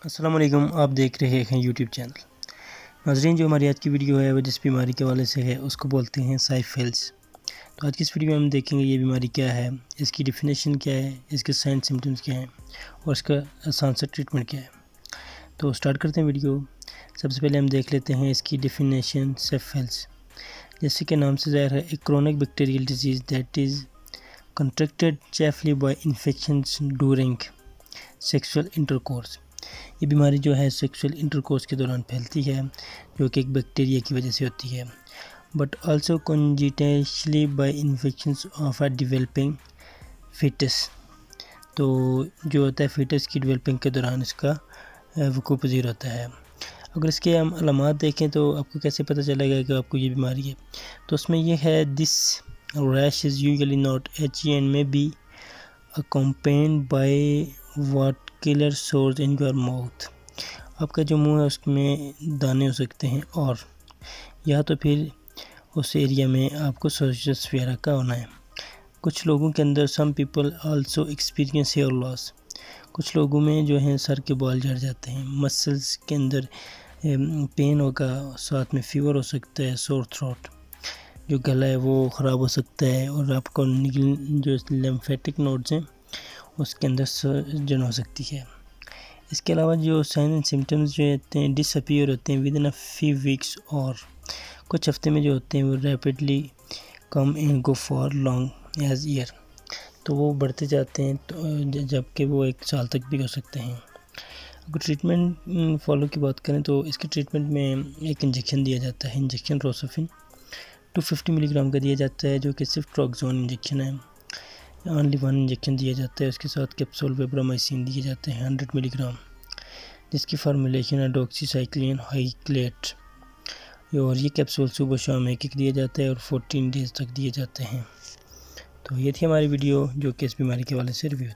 السلام علیکم، آپ دیکھ رہے ہیں یوٹیوب چینل۔ ناظرین، جو ہماری آج کی ویڈیو ہے وہ جس بیماری کے حوالے سے ہے اس کو بولتے ہیں سائفلز۔ تو آج کی اس ویڈیو میں ہم دیکھیں گے یہ بیماری کیا ہے، اس کی ڈیفینیشن کیا ہے، اس کے سائن سمٹمز کیا ہیں اور اس کا آسان سا ٹریٹمنٹ کیا ہے۔ تو سٹارٹ کرتے ہیں ویڈیو۔ سب سے پہلے ہم دیکھ لیتے ہیں اس کی ڈیفینیشن۔ سائفلز جیسے کہ نام سے ظاہر ہے، ایک chronic bacterial disease that is contracted chiefly by infections during sexual intercourse. یہ بیماری جو ہے سیکسول انٹرکورس کے دوران پھیلتی ہے، جو کہ ایک بیکٹیریا کی وجہ سے ہوتی ہے، but also congenitally by infections of a developing foetus. تو جو ہوتا ہے فیٹس کی ڈیولپنگ کے دوران اس کا وقوع پذیر ہوتا ہے۔ اگر اس کے ہم علامات دیکھیں تو آپ کو کیسے پتہ چلے گا کہ آپ کو یہ بیماری ہے، تو اس میں یہ ہے دس ریش از یوزلی ناٹ ایچی اینڈ میں be accompanied by what killer sores in your mouth۔ آپ کا جو منہ ہے اس میں دانے ہو سکتے ہیں، اور یا تو پھر اس ایریا میں آپ کو سوزش وغیرہ کا ہونا ہے۔ کچھ لوگوں کے اندر some people also experience hair loss۔ کچھ لوگوں میں جو ہیں سر کے بال جھڑ جاتے ہیں، مسلز کے اندر پین ہوگا، ساتھ میں فیور ہو سکتا ہے، سور تھروٹ، جو گلا ہے وہ خراب ہو سکتا ہے، اور آپ کو جو لیمفیٹک نوڈز ہیں اس کے اندر سرجن ہو سکتی ہے۔ اس کے علاوہ جو سائن اینڈ سمٹمز جو ہوتے ہیں ڈس اپیئر ہوتے ہیں ودن اے فیو ویکس، اور کچھ ہفتے میں جو ہوتے ہیں وہ rapidly come and go for long as year. تو وہ بڑھتے جاتے ہیں جبکہ وہ 1 سال تک بھی ہو سکتے ہیں۔ اگر ٹریٹمنٹ فالو کی بات کریں تو اس کے ٹریٹمنٹ میں ایک انجیکشن دیا جاتا ہے، انجیکشن روسفن 250 ملی گرام کا دیا جاتا ہے، جو کہ صرف ٹراکزون انجیکشن ہے۔ اونلی 1 انجیکشن دیا جاتا ہے، اس کے ساتھ کیپسول ویبرامائسین دیے جاتے ہیں 100 ملی گرام، جس کی فارمولیشن ہے ڈاکسی سائکلین ہائیکلیٹ، اور یہ کیپسول صبح شام ایک دیا جاتا ہے اور 14 ڈیز تک دیے جاتے ہیں۔ تو یہ تھی ہماری ویڈیو جو کہ اس بیماری کے حوالے سے ریویو